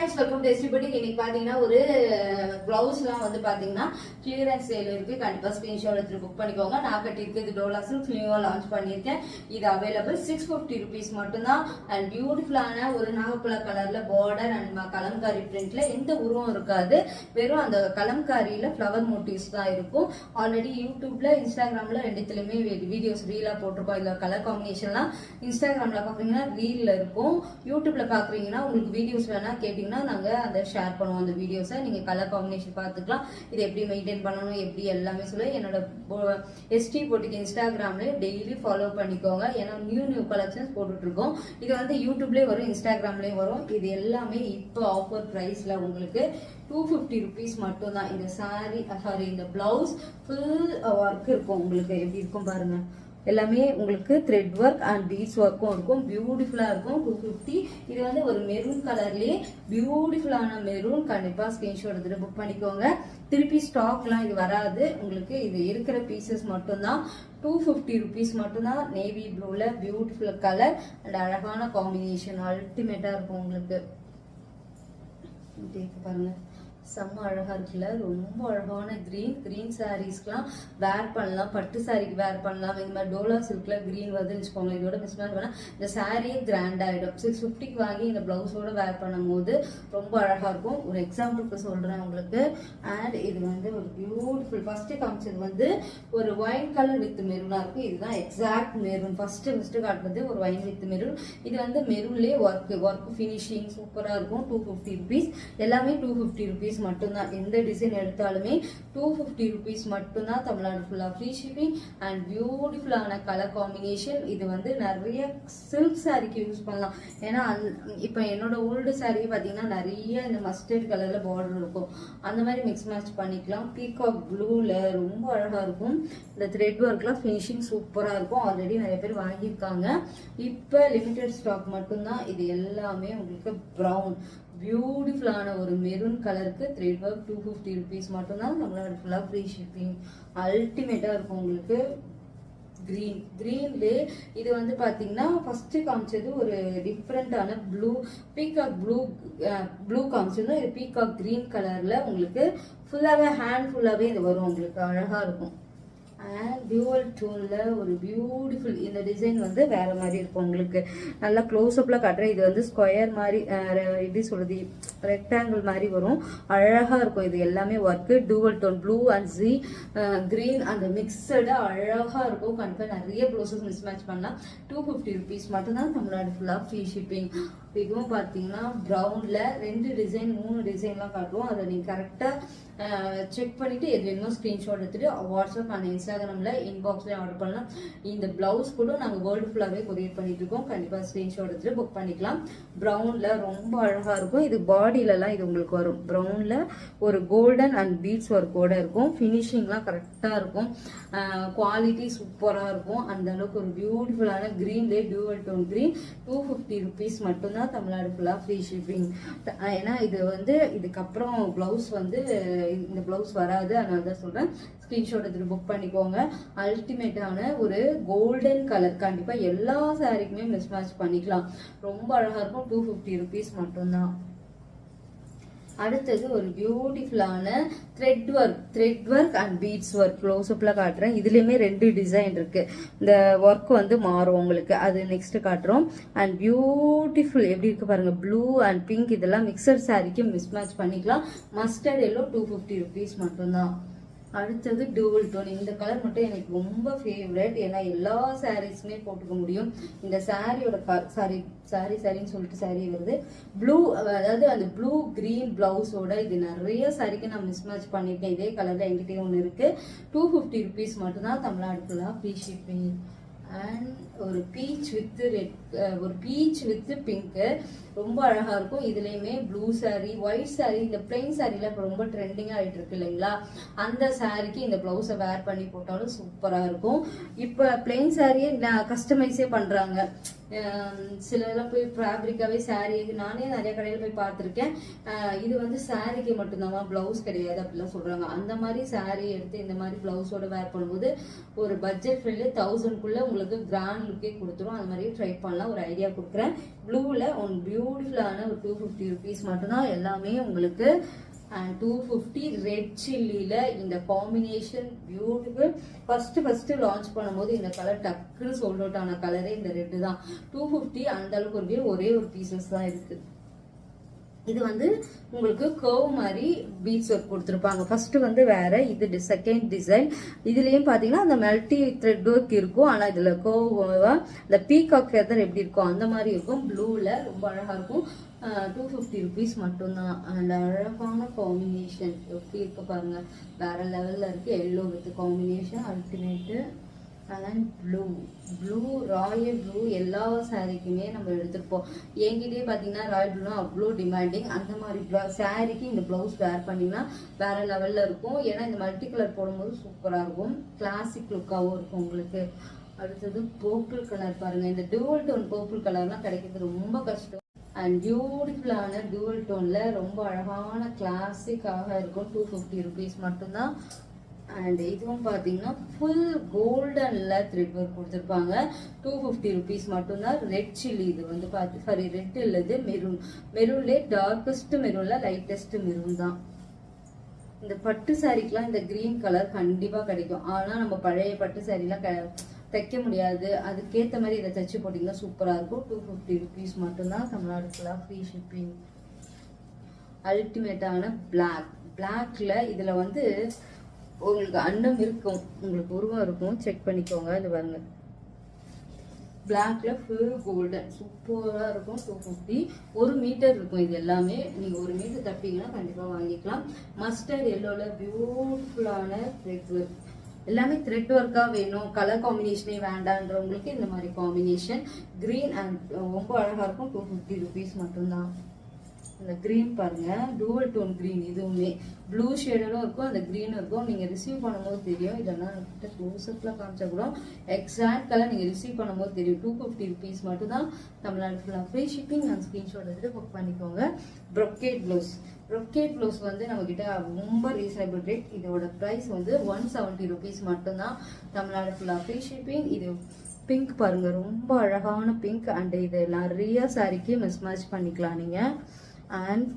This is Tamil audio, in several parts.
guys, welcome to STBD. இன்னைக்கு பாத்தீங்கன்னா ஒரு பிளவுஸ்லாம் வந்து பாத்தீங்கன்னா கிளியரன்ஸ் சேல் இருக்கு. கண்டிப்பா ஸ்கிரீன்ஷாட் எடுத்து புக் பண்ணிக்கோங்க. நான் கட்டியிருக்கிறது டோலா சில்க் நியூவா லான்ச் பண்ணிருக்கேன். இது அவைலபிள் 650 rupees மட்டும் தான். அண்ட் பியூட்டிஃபுல்லான ஒரு நாகப்பழ கலர்ல பார்டர் அண்ட் கலம்காரி பிரிண்ட்ல எந்த உருவம் இருக்காது. வெறும் அந்த கலம்காரியில ஃப்ளவர் மோட்டிவ்ஸ் தான் இருக்கும். ஆல்ரெடி யூடியூப்ல இன்ஸ்டாகிராம்ல ரெண்டுத்துலயுமே வீடியோஸ் ரீலா போட்டிருக்கோம். இதுல கலர் காம்பினேஷன்லாம் இன்ஸ்டாகிராம்ல பாக்குறீங்கன்னா ரீல்ல இருக்கும். யூடியூப்ல பாக்குறீங்கன்னா உங்களுக்கு வீடியோஸ் வேணா கேட்டீங்கன்னா நாங்க அதை ஷேர் பண்ணுவோம். அந்த வீடியோஸை நீங்க கலர் காம்பினேஷன் பார்த்துக்கலாம். இது எப்படி மெயின்டைன் பண்ணணும் எப்படி எல்லாமே சொல்லி என்னோட எஸ்டி போட்டிக்கு இன்ஸ்டாகிராம்ல டெய்லி ஃபாலோ பண்ணிக்கோங்க. ஏன்னா நியூ கலெக்ஷன்ஸ் போட்டுட்டு இருக்கோம். இது வந்து யூடியூப்லயே வரும், இன்ஸ்டாகிராம்லயே வரும். இது எல்லாமே இப்போ ஆஃபர் பிரைஸ்ல உங்களுக்கு 250 rupees மட்டும் தான். இந்த சாரி இந்த பிளவுஸ் ஃபுல் ஒர்க் இருக்கும். உங்களுக்கு எப்படி இருக்கும் பாருங்க. எல்லாமே உங்களுக்கு த்ரெட் ஒர்க் அண்ட் பீட்ஸ் ஒர்க்கும் இருக்கும். பியூட்டிஃபுல்லா இருக்கும். 250. இது வந்து ஒரு மெரூன் கலர்லயே பியூட்டிஃபுல்லான மெரூன். கண்டிப்பா ஸ்கிரீன்ஷாட் எடுத்துட்டு புக் பண்ணிக்கோங்க. திருப்பி ஸ்டாக்லாம் இது வராது. உங்களுக்கு இது இருக்கிற பீசஸ் மட்டும்தான். 250 rupees மட்டும்தான். நேவி ப்ளூல பியூட்டிஃபுல் கலர் அண்ட் அழகான காம்பினேஷன் அல்டிமேட்டா இருக்கும். உங்களுக்கு பாருங்க, செம்ம அழகா இருக்குல்ல. ரொம்ப அழகான கிரீன் சாரீஸ்க்குலாம் வேர் பண்ணலாம். பட்டு சாரிக்கு வேர் பண்ணலாம். இந்த மாதிரி டோலா சில்க்ல கிரீன் வருதுன்னு வச்சுக்கோங்க. இதோட மிஸ் பண்ணா இந்த சாரியே கிராண்ட் ஆயிடும். 650 வாங்கி இந்த பிளவுஸோட வேர் பண்ணும் போது ரொம்ப அழகா இருக்கும். ஒரு எக்ஸாம்பிளுக்கு சொல்றேன் உங்களுக்கு. அண்ட் இது வந்து ஒரு பியூட்டிஃபுல் ஃபர்ஸ்ட் காமிச்சது வந்து ஒரு ஒயின் கலர் வித் மெரூனா இருக்கும். இதுதான் எக்ஸாக்ட் மெரூன். ஃபர்ஸ்ட் காட்டுறது ஒரு ஒயின் வித் மெரூன். இது வந்து மெரூன்லயே ஒர்க் ஃபினிஷிங் சூப்பரா இருக்கும். 250 rupees. எல்லாமே 250 rupees மட்டும்தான். எந்த டிசைன் எடுத்தாலுமே 250 rupees மட்டும்தான். தமிழ்நாடு ஃபுல்லா ஃப்ரீ ஷிப்பிங் அண்ட் பியூட்டிஃபுல்லான கலர் காம்பினேஷன். இது வந்து நிறைய சில்க் சாரிக்கு யூஸ் பண்ணலாம். ஏன்னா இப்போ என்னோட ஓல்டு சாரி பார்த்தீங்கன்னா நிறைய இந்த மஸ்டர்ட் கலர்ல பார்டர் இருக்கும். அந்த மாதிரி மிக்ஸ் மேட்ச் பண்ணிக்கலாம். பீகாக் ப்ளூல ரொம்ப அழகா இருக்கும். இந்த த்ரெட் ஒர்க்லாம் ஃபினிஷிங் சூப்பரா இருக்கும். ஆல்ரெடி நிறைய பேர் வாங்கியிருக்காங்க. இப்போ லிமிடெட் ஸ்டாக் மட்டும்தான். இது எல்லாமே உங்களுக்கு ப்ரௌன் பியூட்டிஃபுல்லான ஒரு மெரூன் கலருக்கு த்ரெட் ஒர்க் 250 rupees மட்டும்தான். தமிழ்நாடு ஃபுல்லா ஃப்ரீ ஷிப்பிங் அல்டிமேட்டா இருக்கும். உங்களுக்கு கிரீன்லே இது வந்து பாத்தீங்கன்னா ஃபர்ஸ்ட் காமிச்சது ஒரு டிஃப்ரெண்டான ப்ளூ பீகாக் ப்ளூ காமிச்சது. இது பீகாக் கிரீன் கலர்ல உங்களுக்கு ஃபுல்லாவே ஹேண்ட் ஃபுல்லாவே இது வரும். உங்களுக்கு அழகா இருக்கும். அண்ட் டியூவல் டோன்ல ஒரு பியூட்டிஃபுல் இந்த டிசைன் வந்து வேற மாதிரி இருக்கும். உங்களுக்கு நல்லா க்ளோஸ் அப்ல காட்டுறேன். இது வந்து ஸ்கொயர் மாதிரி எப்படி சொல்றது ரெக்டாங்கிள் மாதிரி வரும். அழகா இருக்கும். இது எல்லாமே work dual tone blue and green அந்த மிக்சடு அழகா இருக்கும். கண்டிப்பா நிறைய ப்ளவுசஸ் மிஸ் மேட்ச் பண்ணலாம். 250 rupees மட்டும்தான். தமிழ்நாடு ஃபுல்லா ஃப்ரீ ஷிப்பிங். இதுவும் பார்த்தீங்கன்னா ப்ரௌன்ல 2 டிசைன் 3 டிசைன்லாம் காட்டுவோம். அதை நீங்க கரெக்டா செக் பண்ணிட்டு எது வேணுமோ ஸ்கிரீன்ஷாட் எடுத்துட்டு வாட்ஸ்அப் அண்ட் இன்ஸ்டாகிராம்ல இன்பாக்ஸ்ல ஆர்டர் பண்ணலாம். இந்த பிளவுஸ் கூட நாங்க வேர்ல்டு ஃபுல்லாவே கொரியர் பண்ணிட்டு இருக்கோம். கண்டிப்பா ஸ்கிரீன்ஷாட் எடுத்துட்டு புக் பண்ணிக்கலாம். ப்ரௌன்ல ரொம்ப அழகா இருக்கும். இது பாடியில எல்லாம் இது உங்களுக்கு வரும். ப்ரௌன்ல ஒரு கோல்டன் அண்ட் பீட்ஸ் ஒர்க்கோட இருக்கும். ஃபினிஷிங்லாம் கரெக்டா இருக்கும். குவாலிட்டி சூப்பரா இருக்கும். அந்த அளவுக்கு ஒரு பியூட்டிஃபுல்லான கிரீன்லே டியூவல் டோன் கிரீன் 250 rupees மட்டும்தான். தமிழ்நாடு ஃபுல்லா ஃப்ரீ ஷிப்பிங். ஏன்னா இது வந்து இதுக்கப்புறம் பிளவுஸ் வந்து இந்த பிளவுஸ் வராது. அதனால தான் சொல்றேன். ஸ்கிரீன்ஷாட் எடுத்து புக் பண்ணிக்கோங்க. அல்டிமேட்டான ஒரு கோல்டன் கலர். கண்டிப்பா எல்லா சாரிக்குமே மிஸ் மேட்ச் பண்ணிக்கலாம். ரொம்ப அழகா இருக்கும். 250 rupees மட்டும்தான். அடுத்தது ஒரு பியூட்டிஃபுல்லான thread work and beads work close அப்ல காட்டுறேன். இதுலயுமே 2 டிசைன் இருக்கு. இந்த ஒர்க் வந்து மாறும் உங்களுக்கு. அது நெக்ஸ்ட் காட்டுறோம். அண்ட் பியூட்டிஃபுல் எப்படி இருக்கு பாருங்க. ப்ளூ அண்ட் பிங்க் இதெல்லாம் மிக்சர் சாரிக்கு மிஸ் மேட்ச் பண்ணிக்கலாம். மஸ்டர்ட் எல்லோ 250 rupees மட்டும்தான். அடுத்தது டியூவல் டோன். இந்த கலர் மட்டும் எனக்கு ரொம்ப ஃபேவரட். ஏன்னா எல்லா சாரீஸுமே போட்டுக்க முடியும். இந்த சாரியோட சாரின்னு சொல்லிட்டு சாரி வருது ப்ளூ. அதாவது அந்த ப்ளூ கிரீன் பிளவுஸோட இது நிறைய சாரிக்கு நான் மிஸ் மேட்ச் பண்ணியிருக்கேன். இதே கலர்ல என்கிட்டயே ஒன்று இருக்கு. 250 rupees மட்டும்தான். தமிழ்நாடு ஃபுல்லா ஃப்ரீ ஷிப்பிங். அண்ட் ஒரு பீச் வித் பிங்க் ரொம்ப அழகா இருக்கும். இதுலயுமே ப்ளூ சாரி ஒயிட் சாரி இந்த பிளைன் சாரில இப்ப ரொம்ப ட்ரெண்டிங்கா ஆயிட்டு இருக்கு இல்லைங்களா. அந்த சாரிக்கு இந்த பிளவுஸை வேர் பண்ணி போட்டாலும் சூப்பரா இருக்கும். இப்ப பிளைன் சாரியே கஸ்டமைஸே பண்றாங்க. சிலதெல்லாம் போய் ஃபேப்ரிக்காவே சாரி நானே நிறைய கடையில் போய் பார்த்துருக்கேன். இது வந்து சாரிக்கு மட்டும்தான் பிளவுஸ் கிடையாது அப்படிலாம் சொல்றாங்க. அந்த மாதிரி சாரி எடுத்து இந்த மாதிரி பிளவுஸோட வேர் பண்ணும்போது ஒரு பட்ஜெட் ஃப்ரெண்ட்லி 1000க்குள்ள உங்களுக்கு கிராண்ட் கிராண்ட் லுக்கே கொடுத்துரும். அது மாதிரியே ட்ரை பண்ணலாம், ஒரு ஐடியா கொடுக்குறேன். ப்ளூவில் ஒன் பியூட்டிஃபுல்லான ஒரு 250 ருபீஸ் மட்டும்தான் எல்லாமே உங்களுக்கு. அண்ட் 250 ரெட் சில்லியில் இந்த காம்பினேஷன் பியூட்டிஃபுல். ஃபஸ்ட்டு லான்ச் பண்ணும்போது இந்த கலர் டக்குன்னு சோல்ட் அவுட் ஆன கலரே இந்த ரெட்டு தான். 250 அந்த அளவுக்கு ஒரே ஒரு பீசஸ் தான் இருக்குது. இது வந்து உங்களுக்கு கர்வ் மாதிரி பீட்ஸ் ஒர்க் கொடுத்துருப்பாங்க. ஃபர்ஸ்ட் வந்து வேற, இது செகண்ட் டிசைன். இதுலயும் பாத்தீங்கன்னா அந்த மல்டி த்ரெட் ஒர்க் இருக்கும். ஆனா இதுல கர்வா இந்த பீகாக் ஃபெதர் எப்படி இருக்கும் அந்த மாதிரி இருக்கும். ப்ளூல ரொம்ப அழகா இருக்கும். 250 ருபீஸ் மட்டும்தான். அண்ட் அழகான காம்பினேஷன் எப்படி இருக்கு பாருங்க, வேற லெவல்ல இருக்கு. Yellow with combination ultimate. And blue Royal blue எல்லா சாரீக்குமே நம்ம எடுத்துருப்போம். என்கிட்டயே பார்த்தீங்கன்னா ராயல் ப்ளூனா அவ்வளோ டிமாண்டிங். அந்த மாதிரி சாரீக்கு இந்த ப்ளவுஸ் வேர் பண்ணிங்கன்னா வேற லெவலில் இருக்கும். ஏன்னா இந்த மல்டி கலர் போடும்போது சூப்பராக இருக்கும், கிளாசிக் லுக்காகவும் இருக்கும் உங்களுக்கு. அடுத்தது பர்பிள் கலர் பாருங்க. இந்த டூவல் டோன் பர்பிள் கலர்லாம் கிடைக்கிறது ரொம்ப கஷ்டம். அண்ட் பியூட்டிஃபுல்லான டூவல் டோன்ல ரொம்ப அழகான கிளாசிக்காக இருக்கும். 250 ருபீஸ் மட்டும்தான். அண்ட் இதுவும் பார்த்தீங்கன்னா ஃபுல் கோல்டன்ல த்ரெட் ஒர்க் கொடுத்துருப்பாங்க. 250 ருபீஸ் மட்டும்தான். ரெட் சில்லி இது வந்து சாரி ரெட் இல்லது மெரூன். மெரூன்லே டார்க்கஸ்ட் மெரூன்ல லைட்டஸ்ட் மெரூன் தான். இந்த பட்டு சாரிக்கெலாம் இந்த கிரீன் கலர் கண்டிப்பாக கிடைக்கும். ஆனால் நம்ம பழைய பட்டு சாரிலாம் தைக்க முடியாது. அதுக்கேற்ற மாதிரி இதை தைச்சு போட்டிங்கன்னா சூப்பராக இருக்கும். 250 ருபீஸ் மட்டும்தான். தமிழ்நாடு ஃபுல்லாக ஃப்ரீ ஷிப்பிங். அல்டிமேட்டான பிளாக்ல இதில் வந்து உங்களுக்கு அன்னம் இருக்கும், உங்களுக்கு உருவம் இருக்கும், செக் பண்ணிக்கோங்க. இது பாருங்க, பிளாக்ல ஃபுல் கோல்டன் சூப்பராக இருக்கும். 250 1 மீட்டர் இருக்கும். இது எல்லாமே நீங்கள் 1 மீட்டர் தப்பீங்கன்னா கண்டிப்பாக வாங்கிக்கலாம். மஸ்டர்ட் எல்லோல பியூட்டிஃபுல்லான த்ரெட் ஒர்க். எல்லாமே த்ரெட் ஒர்க்காக வேணும், கலர் காம்பினேஷனே வேண்டான்றவங்களுக்கு இந்த மாதிரி காம்பினேஷன். கிரீன் அண்ட் ரொம்ப அழகாக இருக்கும். 250 ருபீஸ் மட்டும்தான். இந்த கிரீன் பாருங்க, டூவல் டோன் கிரீன். இதுவுமே ப்ளூ ஷேடரும் இருக்கும், அந்த கிரீனும் இருக்கும். நீங்க ரிசீவ் பண்ணும்போது தெரியும். இதெல்லாம் கிட்ட க்ளோஸ்அப்ல காமிச்சா கூட எக்ஸாக்ட் கலர் நீங்க ரிசீவ் பண்ணும்போது தெரியும். 250 ருபீஸ் மட்டும் தான். தமிழ்நாடு ஃபுல்லாக ஃப்ரீ ஷிப்பிங். அண்ட் ஸ்கிரீன்ஷாட் எடுத்து புக் பண்ணிக்கோங்க. ப்ரொக்கேட் ப்ளவுஸ் வந்து நம்ம கிட்ட ரொம்ப ரீசனபிள் ரேட். இதோட ப்ரைஸ் வந்து 170 ருபீஸ் மட்டும்தான். தமிழ்நாடு ஃபுல்லாக ஃப்ரீ ஷிப்பிங். இது பிங்க் பாருங்க, ரொம்ப அழகான பிங்க். அண்ட் இது நிறைய சாரிக்கு மிஸ்மேட்ச் பண்ணிக்கலாம் நீங்க. அண்ட்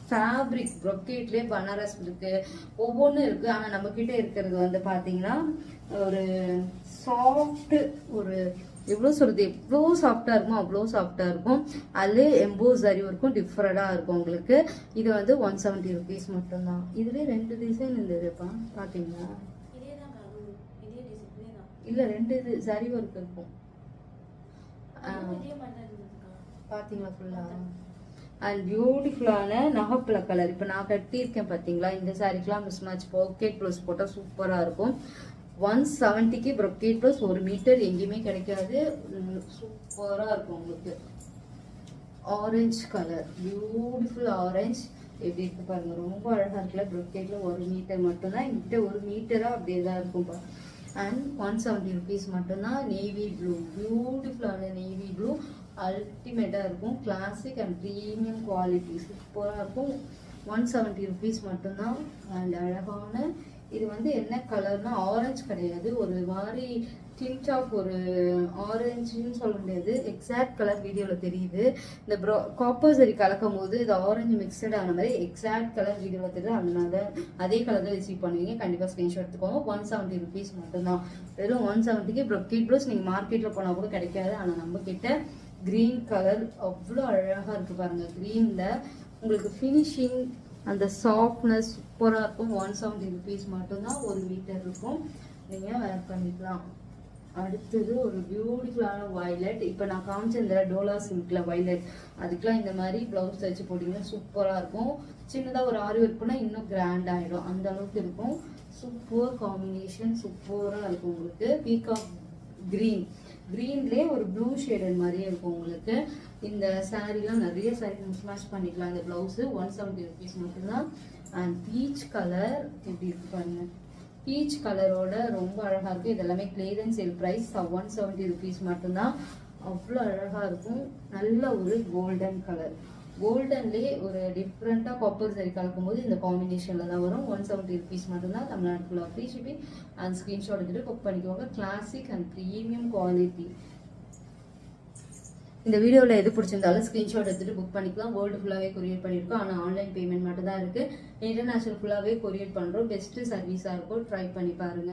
ஃபேப்ரிக் ப்ரொக்கேட்லேயே பனாரஸ் இருக்கு, ஒவ்வொன்றும் இருக்கு. ஆனால் நம்ம கிட்ட இருக்கிறது வந்து பார்த்தீங்கன்னா ஒரு சாஃப்ட், ஒரு எவ்வளோ சொல்றது, எவ்வளோ சாஃப்டா இருக்குமோ அவ்வளோ சாஃப்டா இருக்கும். அதுல எம்போஸ் ஜரி இருக்கும், டிஃப்ரெண்டா இருக்கும் உங்களுக்கு. இது வந்து 170 ருபீஸ் மட்டும்தான். இதுல 2 டிசைன் இருந்ததுப்பா, பாத்தீங்களா? இல்ல 2 இது ஜரி ஒர்க் இருக்கும், பாத்தீங்களா ஃபுல்லா. அண்ட் பியூட்டிஃபுல்லான நகப்பழ கலர். இப்போ நான் கட்டியிருக்கேன் பார்த்தீங்களா, இந்த சாரிக்கெலாம் மிஸ் மேட்ச் ப்ரொக்கேட் ப்ளவுஸ் போட்டால் சூப்பராக இருக்கும். 170க்கு ப்ரொக்கேட் ப்ளவுஸ் 1 மீட்டர் எங்கேயுமே கிடைக்காது, சூப்பராக இருக்கும் உங்களுக்கு. ஆரஞ்சு கலர், பியூட்டிஃபுல் ஆரஞ்சு எப்படி இருக்கு பாருங்க, ரொம்ப அழகாக இருக்குல்ல. ப்ரொக்கேட்ல 1 மீட்டர் மட்டும்தான், எங்கிட்ட 1 மீட்டராக அப்படியே தான் இருக்கும். அண்ட் 170 ருபீஸ் மட்டும்தான். நேவி ப்ளூ, பியூட்டிஃபுல்லான நேவி ப்ளூ, அல்டிமேட்டாக இருக்கும். கிளாசிக் அண்ட் ப்ரீமியம் குவாலிட்டி சூப்பராக இருக்கும். 170 ருபீஸ் மட்டும்தான். அண்ட் அழகான இது வந்து என்ன கலர்னா ஆரஞ்சு கிடையாது, ஒரு மாதிரி டிண்ட் ஆஃப் ஒரு ஆரஞ்சுன்னு சொல்ல முடியாது, எக்ஸாக்ட் கலர் வீடியோவில் தெரியுது. இந்த காப்பர் சரி கலக்கும் போது இது ஆரஞ்சு மிக்சட் ஆன மாதிரி எக்ஸாக்ட் கலர் வீடியோவில் தெரியுது. அதனால அதே கலர் தான் ரிசீவ் பண்ணுவீங்க. கண்டிப்பாக ஸ்க்ரீன்ஷாட் எடுத்துக்கோங்க. 170 ருபீஸ் மட்டும்தான். வெறும் 170க்கு ப்ரொக்கேட் ப்ளவுஸ் நீங்கள் மார்க்கெட்டில் போனால் கூட கிடைக்காது. ஆனால் நம்ம கிட்ட கிரீன் கலர் அவ்வளோ அழகாக இருக்கு பாருங்க. கிரீனில் உங்களுக்கு ஃபினிஷிங் அந்த சாஃப்ட்னஸ் சூப்பராக இருக்கும். 170 ருபீஸ் மட்டும்தான். 1 மீட்டர் இருக்கும், நீங்கள் வேர் பண்ணிக்கலாம். அடுத்தது ஒரு பியூட்டிஃபுல்லான வயலட். இப்போ நான் காமிச்சிருந்த டோலா சில்க்ல வயலட், அதுக்கெலாம் இந்த மாதிரி ப்ளவுஸ் தைச்சு போட்டிங்கன்னா சூப்பராக இருக்கும். சின்னதாக ஒரு ஆரி ஒர்க் பண்ணால் இன்னும் கிராண்ட் ஆகிடும், அந்த அளவுக்கு இருக்கும். சூப்பர் காம்பினேஷன், சூப்பராக இருக்கும் உங்களுக்கு. பீகாக் கிரீன்லேயே ஒரு ப்ளூ ஷேடட் மாதிரியே இருக்கும் உங்களுக்கு. இந்த சாரீலாம் நிறைய சாரீ மிஸ்மேட்ச் பண்ணிக்கலாம். இந்த ப்ளவுஸு 170 ருபீஸ் மட்டும்தான். அண்ட் பீச் கலர் எப்படி இருக்கு பாருங்க, பீச் கலரோட ரொம்ப அழகாக இருக்கும். இது எல்லாமே கிளியரன்ஸ் சேல் ப்ரைஸ் 170 ருபீஸ் மட்டும்தான். அவ்வளோ அழகாக இருக்கும். நல்ல ஒரு கோல்டன் கலர், கோல்டன்லேயே ஒரு டிஃப்ரெண்ட்டாக காப்பர் சரி கலக்கும் போது இந்த காம்பினேஷனில் தான் வரும். 170 ருபீஸ் மட்டும்தான். தமிழ்நாடு ஃபுல்லாக ஃப்ரீ ஷிப்பிங். அண்ட் ஸ்க்ரீன்ஷாட் எடுத்துகிட்டு புக் பண்ணிக்கோங்க. கிளாசிக் அண்ட் ப்ரீமியம் குவாலிட்டி இந்த வீடியோவில் எது பிடிச்சிருந்தாலும் ஸ்க்ரீன்ஷாட் எடுத்துகிட்டு புக் பண்ணிக்கலாம். வேர்ல்டு ஃபுல்லாகவே கொரியர் பண்ணியிருக்கோம். ஆனால் ஆன்லைன் பேமெண்ட் மட்டும் தான் இருக்குது. இன்டர்நேஷனல் ஃபுல்லாகவே கொரியர் பண்ணுறோம். பெஸ்ட்டு சர்வீஸாக இருக்கும். ட்ரை பண்ணி பாருங்கள்.